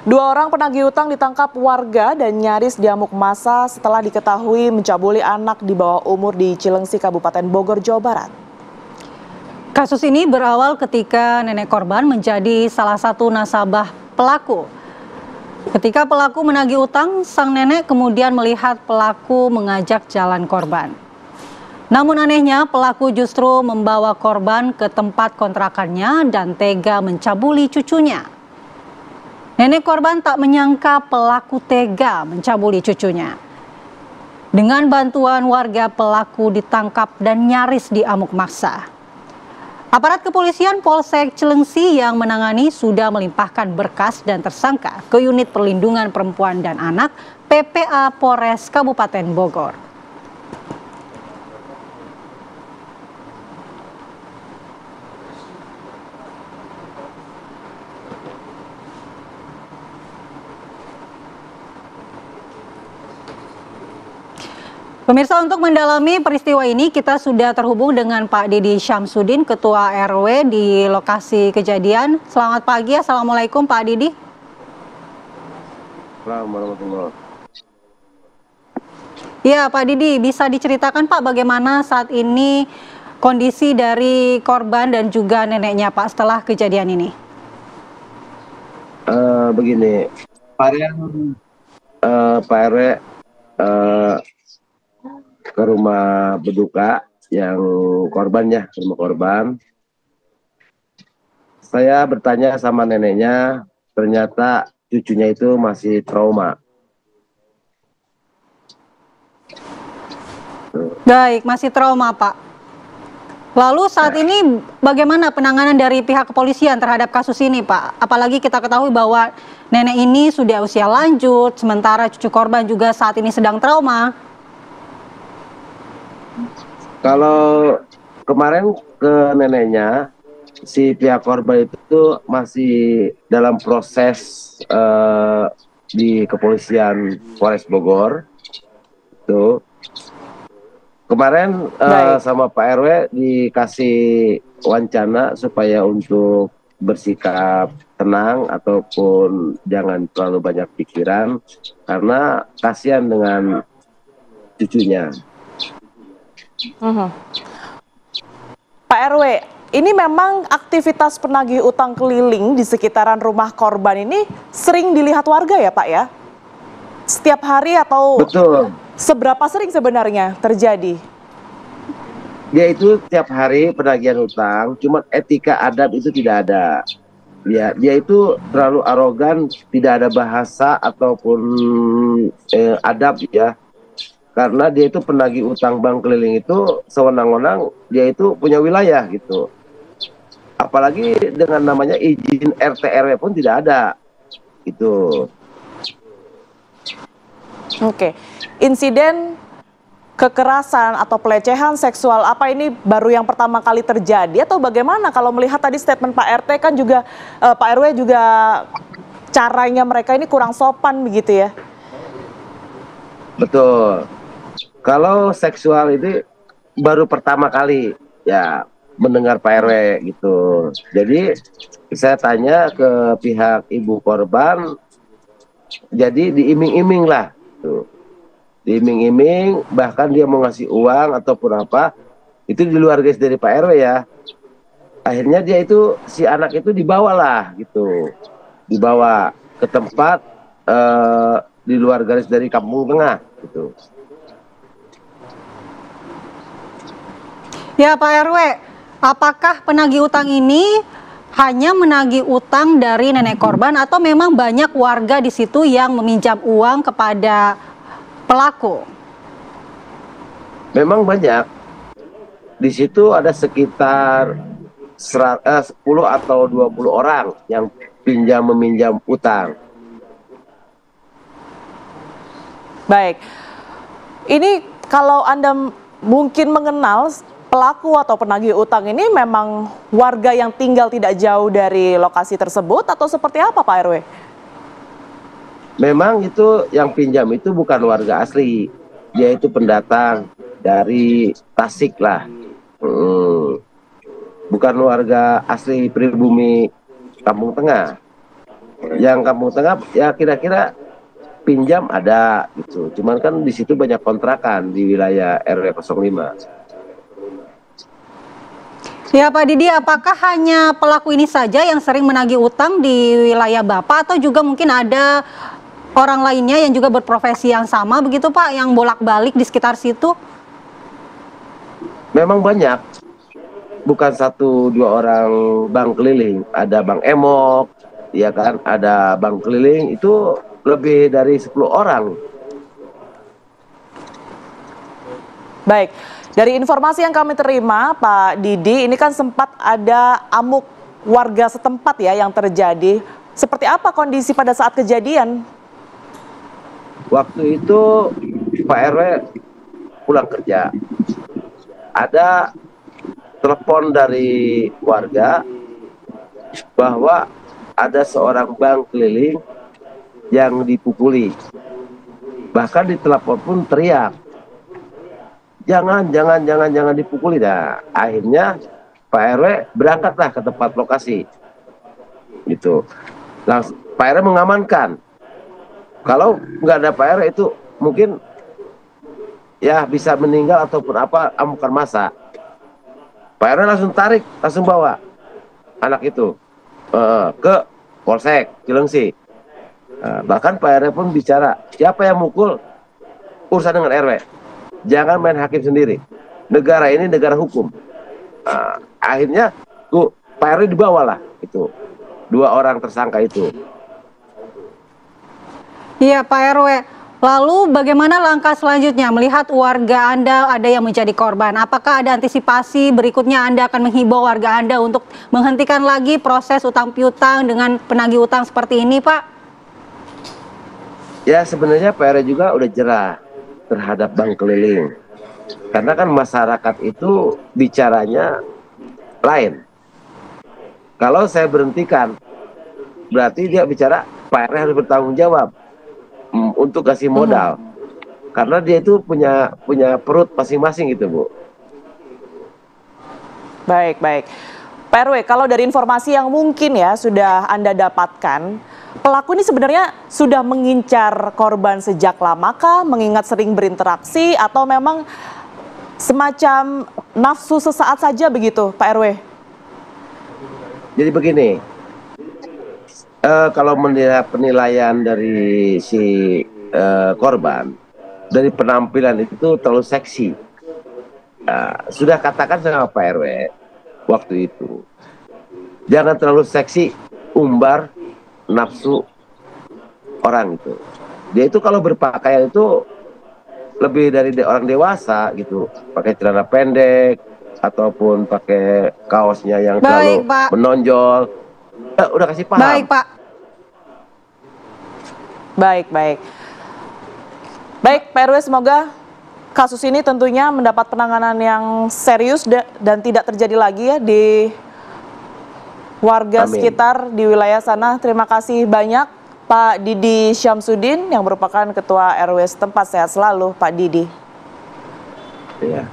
Dua orang penagih utang ditangkap warga dan nyaris diamuk massa setelah diketahui mencabuli anak di bawah umur di Cilengsi, Kabupaten Bogor, Jawa Barat. Kasus ini berawal ketika nenek korban menjadi salah satu nasabah pelaku. Ketika pelaku menagih utang, sang nenek kemudian melihat pelaku mengajak jalan korban. Namun anehnya, pelaku justru membawa korban ke tempat kontrakannya dan tega mencabuli cucunya. Nenek korban tak menyangka pelaku tega mencabuli cucunya. Dengan bantuan warga, pelaku ditangkap dan nyaris diamuk massa. Aparat kepolisian Polsek Cilengsi yang menangani sudah melimpahkan berkas dan tersangka ke Unit Perlindungan Perempuan dan Anak PPA Polres Kabupaten Bogor. Pemirsa, untuk mendalami peristiwa ini kita sudah terhubung dengan Pak Didi Syamsuddin, Ketua RW di lokasi kejadian. Selamat pagi, Assalamualaikum Pak Didi. Assalamualaikum. Ya Pak Didi, bisa diceritakan Pak bagaimana saat ini kondisi dari korban dan juga neneknya Pak setelah kejadian ini? Begini, kemarin Pak RW ke rumah berduka yang korbannya, ke rumah korban. Saya bertanya sama neneknya, ternyata cucunya itu masih trauma. Baik, masih trauma Pak. Lalu saat ini bagaimana penanganan dari pihak kepolisian terhadap kasus ini Pak? Apalagi kita ketahui bahwa nenek ini sudah usia lanjut, sementara cucu korban juga saat ini sedang trauma. Kalau kemarin ke neneknya, si pihak korban itu masih dalam proses di kepolisian Polres Bogor. Tuh. Kemarin sama Pak RW dikasih wacana supaya untuk bersikap tenang ataupun jangan terlalu banyak pikiran karena kasihan dengan cucunya. Pak RW, ini memang aktivitas penagih utang keliling di sekitaran rumah korban ini sering dilihat warga ya Pak ya? Setiap hari atau Betul. seberapa sering sebenarnya terjadi? Dia itu tiap hari penagihan utang, cuma etika adab itu tidak ada. Dia itu terlalu arogan, tidak ada bahasa ataupun adab ya. Karena dia itu penagih utang bank keliling itu sewenang-wenang, dia itu punya wilayah gitu. Apalagi dengan namanya izin RT RW pun tidak ada. Gitu. Oke, insiden kekerasan atau pelecehan seksual apa ini baru yang pertama kali terjadi atau bagaimana? Kalau melihat tadi statement Pak RT kan juga Pak RW juga caranya mereka ini kurang sopan begitu ya? Betul. Kalau seksual itu baru pertama kali ya mendengar Pak RW gitu. Jadi saya tanya ke pihak ibu korban, jadi diiming-iming lah. Tuh. Diiming-iming, bahkan dia mau ngasih uang ataupun apa, itu di luar guys dari Pak RW ya. Akhirnya dia itu, si anak itu dibawa lah gitu. Dibawa ke tempat di luar garis dari Kampung Tengah gitu. Ya Pak RW, apakah penagih utang ini hanya menagih utang dari nenek korban atau memang banyak warga di situ yang meminjam uang kepada pelaku? Memang banyak. Di situ ada sekitar 10 atau 20 orang yang meminjam utang. Baik, ini kalau Anda mungkin mengenal pelaku atau penagih utang ini memang warga yang tinggal tidak jauh dari lokasi tersebut atau seperti apa Pak RW? Memang itu yang pinjam itu bukan warga asli, dia itu pendatang dari Tasik lah. Bukan warga asli pribumi Kampung Tengah. Yang Kampung Tengah ya kira-kira pinjam ada gitu. Cuman kan di situ banyak kontrakan di wilayah RW 05. Ya Pak Didi, apakah hanya pelaku ini saja yang sering menagih utang di wilayah Bapak atau juga mungkin ada orang lainnya yang juga berprofesi yang sama begitu Pak, yang bolak-balik di sekitar situ? Memang banyak, bukan satu dua orang bank keliling, ada bank emok, ya kan, ada bank keliling itu lebih dari 10 orang. Baik, dari informasi yang kami terima, Pak Didi, ini kan sempat ada amuk warga setempat ya yang terjadi. Seperti apa kondisi pada saat kejadian? Waktu itu Pak RW pulang kerja, ada telepon dari warga bahwa ada seorang bank keliling yang dipukuli. Bahkan di telepon pun teriak, jangan dipukuli. Nah, akhirnya Pak RW berangkatlah ke tempat lokasi. Gitu. Langsung Pak RW mengamankan. Kalau nggak ada Pak RW itu mungkin ya bisa meninggal ataupun apa, amukan massa. Pak RW langsung tarik, langsung bawa anak itu ke Polsek Cilengsi. Bahkan Pak RW pun bicara, siapa yang mukul urusan dengan RW. Jangan main hakim sendiri. Negara ini negara hukum. Akhirnya tuh Pak RW dibawalah itu 2 orang tersangka itu. Iya Pak RW, lalu bagaimana langkah selanjutnya melihat warga Anda ada yang menjadi korban? Apakah ada antisipasi berikutnya Anda akan menghimbau warga Anda untuk menghentikan lagi proses utang piutang dengan penagih utang seperti ini Pak? Ya sebenarnya Pak RW juga udah jerah terhadap bank keliling. Karena kan masyarakat itu bicaranya lain. Kalau saya berhentikan, berarti dia bicara Pak RW harus bertanggung jawab untuk kasih modal. Karena dia itu punya perut masing-masing gitu, Bu. Baik, baik. Pak RW, kalau dari informasi yang mungkin ya sudah Anda dapatkan, pelaku ini sebenarnya sudah mengincar korban sejak lamakah, mengingat sering berinteraksi, atau memang semacam nafsu sesaat saja begitu, Pak RW? Jadi begini, kalau melihat penilaian dari si korban, dari penampilan itu terlalu seksi. Sudah katakan sama Pak RW waktu itu, jangan terlalu seksi, umbar nafsu orang itu. Dia itu kalau berpakaian itu lebih dari orang dewasa gitu, pakai celana pendek ataupun pakai kaosnya yang terlalu menonjol. Udah kasih paham. Baik Pak. Baik, baik. Baik Pak RW, semoga kasus ini tentunya mendapat penanganan yang serius dan tidak terjadi lagi ya di warga sekitar di wilayah sana. Terima kasih banyak Pak Didi Syamsuddin yang merupakan Ketua RW setempat. Sehat selalu Pak Didi. Ya.